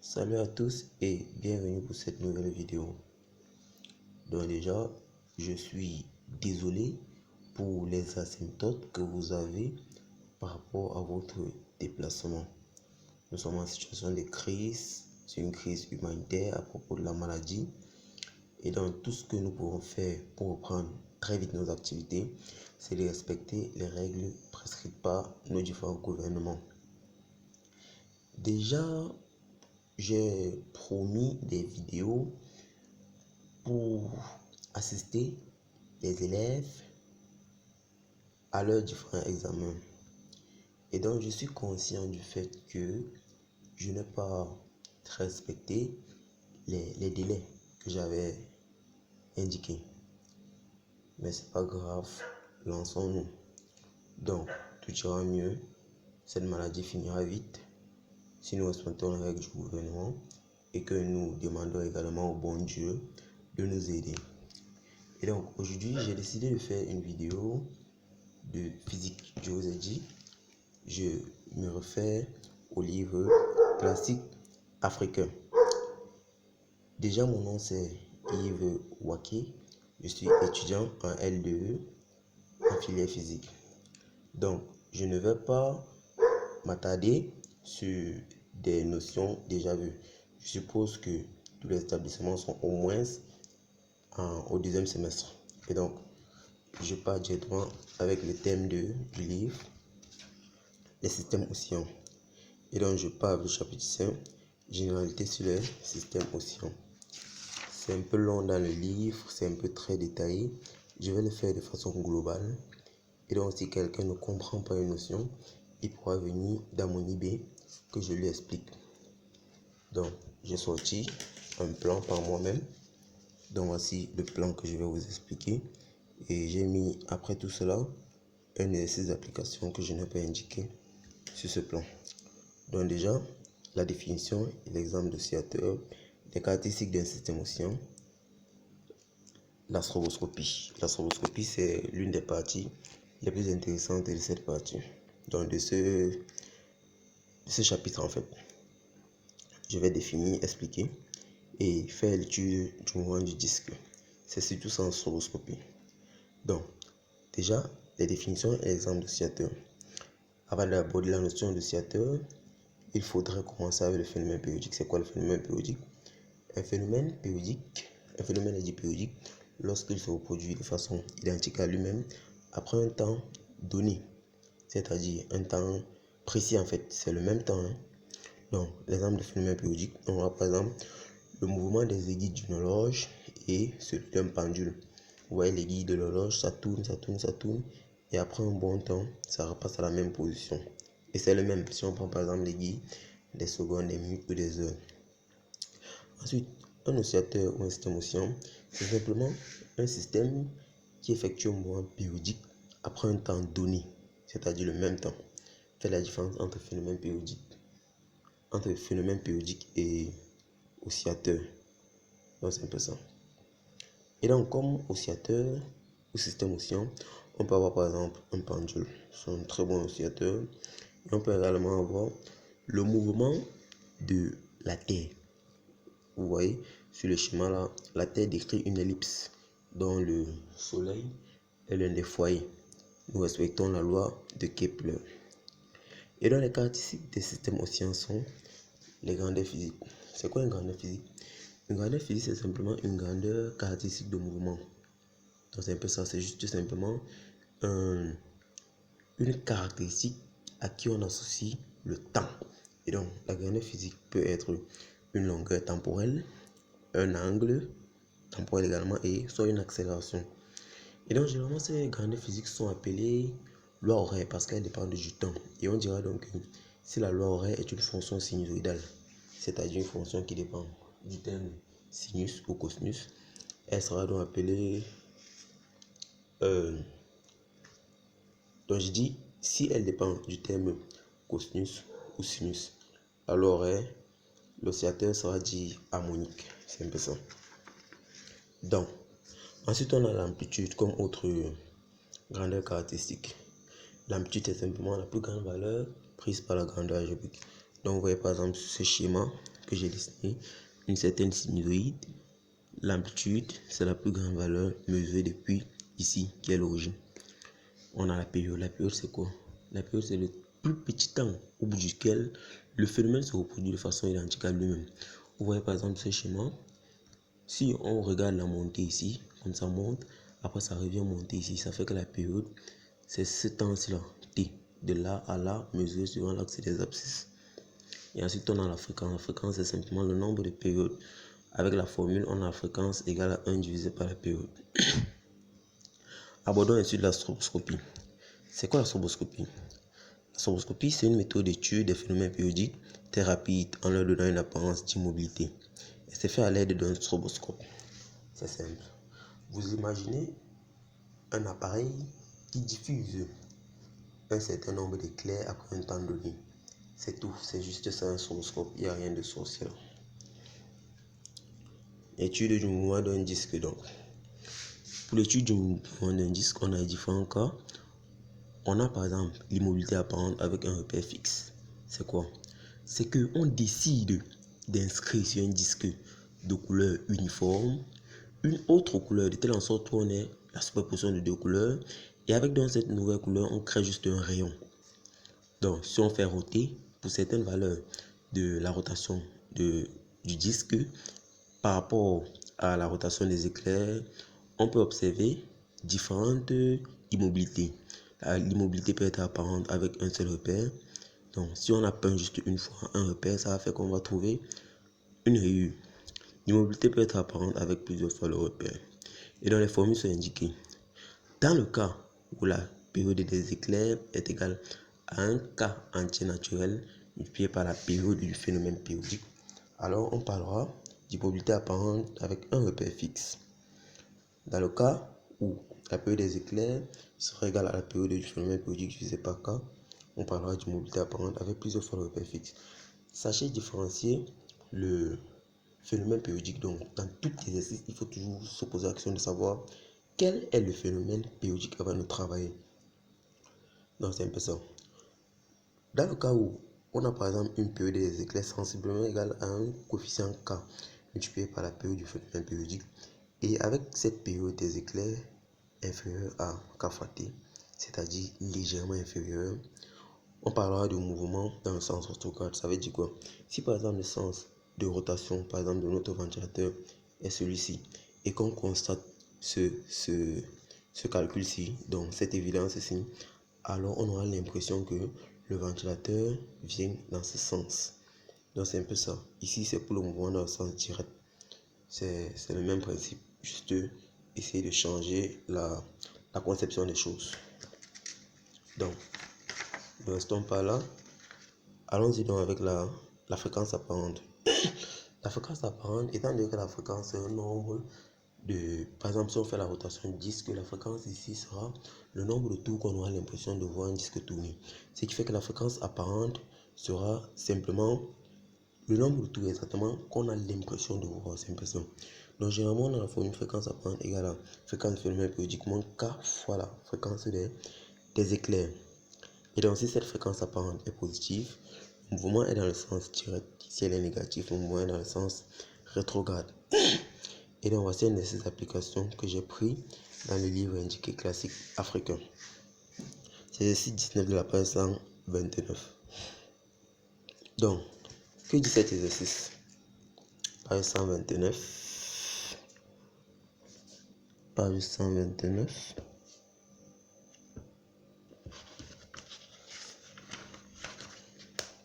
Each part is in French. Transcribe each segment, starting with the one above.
Salut à tous et bienvenue pour cette nouvelle vidéo. Donc déjà, je suis désolé pour les asymptotes que vous avez par rapport à votre déplacement. Nous sommes en situation de crise, c'est une crise humanitaire à propos de la maladie. Et donc tout ce que nous pouvons faire pour reprendre très vite nos activités, c'est de respecter les règles prescrites par nos différents gouvernements. Déjà, j'ai promis des vidéos pour assister les élèves à leurs différents examens. Et donc, je suis conscient du fait que je n'ai pas respecté les délais que j'avais indiqués. Mais c'est pas grave, lançons-nous. Donc, tout ira mieux. Cette maladie finira vite si nous respectons les règles du gouvernement et que nous demandons également au bon Dieu de nous aider. Et donc aujourd'hui j'ai décidé de faire une vidéo de physique. Je vous ai dit, je me réfère au livre classique africain. Déjà mon nom c'est Yves Waké, je suis étudiant en L2E en filière physique. Donc je ne vais pas m'attarder sur des notions déjà vues. Je suppose que tous les établissements sont au moins au deuxième semestre. Et donc, je pars directement avec le thème du livre, les systèmes océans. Et donc, je pars avec le chapitre 5, généralité sur les systèmes océans. C'est un peu long dans le livre, c'est un peu très détaillé. Je vais le faire de façon globale. Et donc, si quelqu'un ne comprend pas une notion, il pourra venir dans mon IB que je lui explique. Donc, j'ai sorti un plan par moi-même. Donc, voici le plan que je vais vous expliquer. Et j'ai mis, après tout cela, un exercice d'application que je n'ai pas indiqué sur ce plan. Donc, déjà, la définition et l'exemple d'oscillateur, les caractéristiques d'un système océan, la stroboscopie. La stroboscopie, c'est l'une des parties les plus intéressantes de cette partie. Donc, de ce chapitre, en fait, je vais définir, expliquer et faire l'étude du mouvement du disque. C'est surtout ça en stroboscopie. Donc, déjà, les définitions et l'exemple d'oscillateur. Avant d'aborder la notion d'oscillateur, il faudrait commencer avec le phénomène périodique. C'est quoi le phénomène périodique? Un phénomène est dit périodique lorsqu'il se reproduit de façon identique à lui-même après un temps donné, c'est-à-dire un temps précis en fait, c'est le même temps. Donc, l'exemple de phénomène périodique, on aura par exemple le mouvement des aiguilles d'une horloge et celui d'un pendule. Vous voyez l'aiguille de l'horloge, ça tourne, et après un bon temps, ça repasse à la même position. Et c'est le même si on prend par exemple l'aiguille des secondes, des minutes ou des heures. Ensuite, un oscillateur ou un système oscillant, c'est simplement un système qui effectue un mouvement périodique après un temps donné, c'est-à-dire le même temps. Faites la différence entre phénomène périodique et oscillateur. Donc c'est un peu ça. Et donc comme oscillateur ou système oscillant, on peut avoir par exemple un pendule, c'est un très bon oscillateur. Et on peut également avoir le mouvement de la Terre. Vous voyez sur le schéma là, la Terre décrit une ellipse dont le Soleil est l'un des foyers. Nous respectons la loi de Kepler. Et donc les caractéristiques des systèmes oscillants sont les grandeurs physiques. C'est quoi une grandeur physique? Une grandeur physique, c'est simplement une grandeur caractéristique de mouvement. Donc c'est un peu ça, c'est juste tout simplement une caractéristique à qui on associe le temps. Et donc la grandeur physique peut être une longueur temporelle, un angle temporel également et soit une accélération. Et donc généralement ces grandeurs physiques sont appelées loi horaire parce qu'elles dépendent du temps. Et on dira donc que si la loi horaire est une fonction sinusoïdale, c'est-à-dire une fonction qui dépend du terme sinus ou cosinus, elle sera donc appelée donc je dis si elle dépend du terme cosinus ou sinus, alors l'oscillateur sera dit harmonique. C'est un peu ça. Donc ensuite on a l'amplitude comme autre grandeur caractéristique. L'amplitude est simplement la plus grande valeur prise par la grandeur algébrique. Donc vous voyez par exemple sur ce schéma, que j'ai dessiné une certaine sinusoïde. L'amplitude, c'est la plus grande valeur mesurée depuis ici, qui est l'origine. On a la période. La période, c'est quoi? La période, c'est le plus petit temps au bout duquel le phénomène se reproduit de façon identique à lui-même. Vous voyez par exemple ce schéma. Si on regarde la montée ici, comme ça monte, après ça revient monter ici, ça fait que la période, c'est ce temps-là, T, de là à là, mesuré suivant l'axe des abscisses. Et ensuite, on a la fréquence. La fréquence, c'est simplement le nombre de périodes. Avec la formule, on a la fréquence égale à 1 divisé par la période. Abordons ensuite la stroboscopie. C'est quoi la stroboscopie? La stroboscopie, c'est une méthode d'étude des phénomènes périodiques très rapide en leur donnant une apparence d'immobilité. Et c'est fait à l'aide d'un stroboscope. C'est simple. Vous imaginez un appareil qui diffuse un certain nombre d'éclairs après un temps donné. C'est tout, c'est juste ça un stroboscope, il n'y a rien de sorcier. Étude du mouvement d'un disque donc. Pour l'étude du mouvement d'un disque, on a différents cas. On a par exemple l'immobilité apparente avec un repère fixe. C'est quoi? C'est qu'on décide d'inscrire sur un disque de couleur uniforme une autre couleur de telle en sorte qu'on ait la superposition de deux couleurs et avec dans cette nouvelle couleur on crée juste un rayon. Donc si on fait roter pour certaines valeurs de la rotation du disque par rapport à la rotation des éclairs, on peut observer différentes immobilités. L'immobilité peut être apparente avec un seul repère. Donc si on a peint juste une fois un repère, ça va faire qu'on va trouver une rayure. L'immobilité peut être apparente avec plusieurs fois le repère. Et dans les formules sont indiquées. Dans le cas où la période des éclairs est égale à un K entier naturel multiplié par la période du phénomène périodique, alors on parlera d'immobilité apparente avec un repère fixe. Dans le cas où la période des éclairs sera égale à la période du phénomène périodique divisé par K, on parlera d'immobilité apparente avec plusieurs fois le repère fixe. Sachez différencier le phénomène périodique. Donc, dans tout exercice, il faut toujours se poser la question de savoir quel est le phénomène périodique avant de travailler. Donc, c'est un peu ça. Dans le cas où on a par exemple une période des éclairs sensiblement égale à un coefficient K multiplié par la période du phénomène périodique, et avec cette période des éclairs inférieure à K fois T, c'est-à-dire légèrement inférieure, on parlera de mouvement dans le sens rétrograde. Ça veut dire quoi? Si par exemple le sens de rotation, par exemple de notre ventilateur est celui-ci, et qu'on constate ce calcul-ci, donc cette évidence-ci, alors on aura l'impression que le ventilateur vient dans ce sens. Donc c'est un peu ça. Ici c'est pour le mouvement dans le sens direct. C'est le même principe, juste essayer de changer la conception des choses. Donc, ne restons pas là. Allons-y donc avec la fréquence apparente. La fréquence apparente, étant donné que la fréquence est un nombre de... Par exemple, si on fait la rotation du disque, la fréquence ici sera le nombre de tours qu'on aura l'impression de voir un disque tourner. Ce qui fait que la fréquence apparente sera simplement le nombre de tours exactement qu'on a l'impression de voir. C'est impressionnant. Donc, généralement, on a la formule fréquence apparente égale à fréquence du phénomène périodiquement K fois la fréquence des éclairs. Et donc, si cette fréquence apparente est positive, le mouvement est dans le sens direct. Si elle est négative, le mouvement est dans le sens rétrograde. Et donc, voici une de ces applications que j'ai pris dans le livre indiqué classique africain. C'est l'exercice 19 de la page 129. Donc, que dit cet exercice? Page 129. Page 129.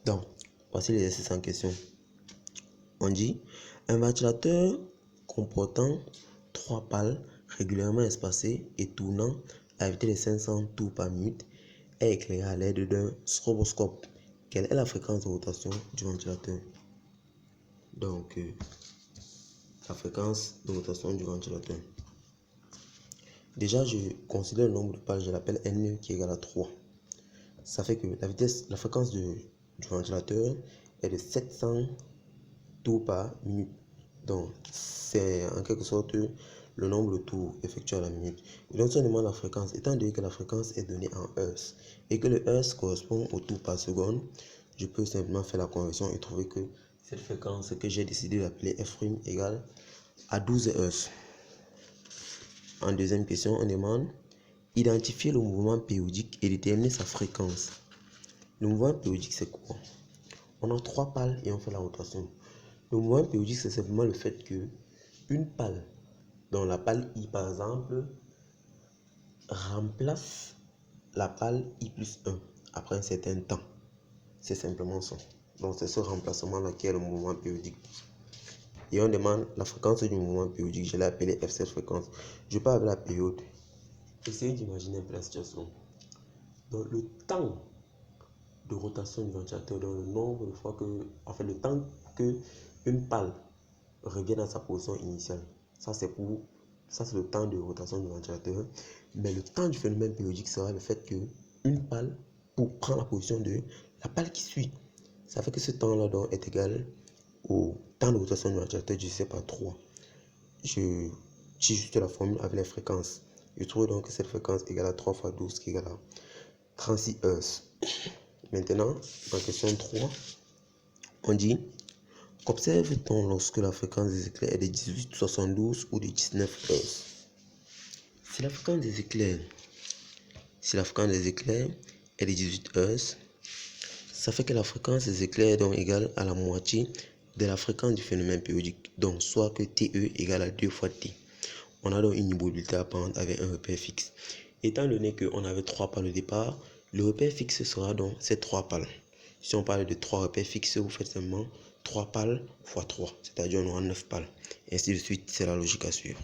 Donc, voici l'exercice en question. On dit un ventilateur comportant 3 pales régulièrement espacées et tournant à vitesse de 500 tours par minute est éclairé à l'aide d'un stroboscope. Quelle est la fréquence de rotation du ventilateur? Donc, la fréquence de rotation du ventilateur. Déjà, je considère le nombre de pales, je l'appelle N qui est égal à 3. Ça fait que la fréquence du ventilateur est de 700 tours par minute. Donc, c'est en quelque sorte le nombre de tours effectués à la minute. Et donc, si on demande la fréquence, étant donné que la fréquence est donnée en Hz et que le Hz correspond au tours par seconde, je peux simplement faire la conversion et trouver que cette fréquence que j'ai décidé d'appeler F' égale à 12 Hz. En deuxième question, on demande identifier le mouvement périodique et déterminer sa fréquence. Le mouvement périodique, c'est quoi? On a 3 pales et on fait la rotation. Le mouvement périodique, c'est simplement le fait que une pale, dans la pale I par exemple, remplace la pale I plus 1 après un certain temps. C'est simplement ça. Donc c'est ce remplacement-là qui est le mouvement périodique. Et on demande la fréquence du mouvement périodique. Je l'ai appelé F, cette fréquence. Je parle de la période. Essayez d'imaginer un peu la situation. Donc le temps de rotation du ventilateur, dans le nombre de fois que, enfin le temps que une pale revienne à sa position initiale. Ça c'est le temps de rotation du ventilateur. Mais le temps du phénomène périodique sera le fait que une pale prend la position de la pale qui suit. Ça fait que ce temps-là est égal au temps de rotation du ventilateur, je sais pas 3. Je dis juste la formule avec les fréquences. Je trouve donc que cette fréquence égale à 3 fois 12 qui égale à 36 Hz. Maintenant, en question 3, on dit qu'observe-t-on lorsque la fréquence des éclairs est de 18, 72 ou de 19 Hz? Si la fréquence des éclairs est de 18 Hz, ça fait que la fréquence des éclairs est donc égale à la moitié de la fréquence du phénomène périodique, donc soit que TE égale à 2 fois T. On a donc une immobilité apparente avec un repère fixe. Étant donné qu'on avait 3 pales au départ, le repère fixe sera donc ces 3 pales. Si on parle de 3 repères fixes, vous faites seulement 3 pales fois 3, c'est-à-dire on aura 9 pales. Et ainsi de suite, c'est la logique à suivre.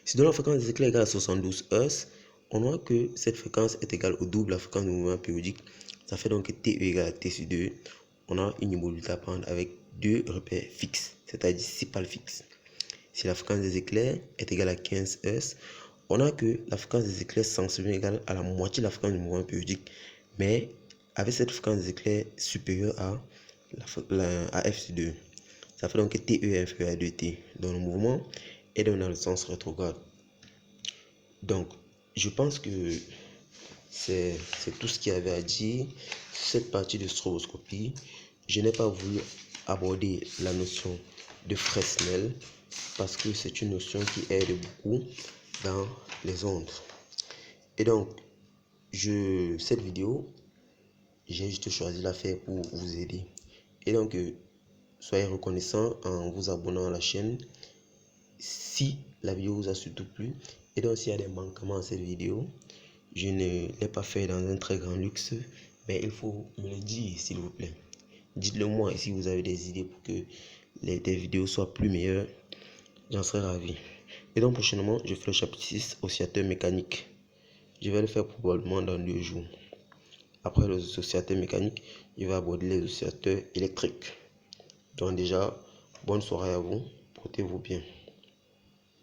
Si donc la fréquence des éclairs est égale à 72 Hz, on voit que cette fréquence est égale au double de la fréquence du mouvement périodique. Ça fait donc que TE égale à T sur 2. On a une immobilité apparente avec 2 repères fixes, c'est-à-dire 6 pales fixes. Si la fréquence des éclairs est égale à 15 Hz, on a que la fréquence des éclairs sensiblement égale à la moitié de la fréquence du mouvement périodique, mais avec cette fréquence des éclairs supérieure à F sur 2. Ça fait donc que TE est inférieur à 2T. Donc le mouvement est dans le sens rétrograde. Donc, je pense que c'est tout ce qu'il y avait à dire. Cette partie de stroboscopie, je n'ai pas voulu aborder la notion de Fresnel parce que c'est une notion qui aide beaucoup dans les ondes. Et donc, cette vidéo, j'ai juste choisi de la faire pour vous aider. Et donc, soyez reconnaissant en vous abonnant à la chaîne si la vidéo vous a surtout plu. Et donc, s'il y a des manquements à cette vidéo, je ne l'ai pas fait dans un très grand luxe, mais il faut me le dire, s'il vous plaît. Dites-le moi, et si vous avez des idées pour que des vidéos soient plus meilleures, j'en serais ravi. Et donc, prochainement, je ferai le chapitre 6, oscillateur mécanique. Je vais le faire probablement dans 2 jours. Après les oscillateurs mécaniques, je vais aborder les oscillateurs électriques. Donc déjà, bonne soirée à vous. Portez-vous bien.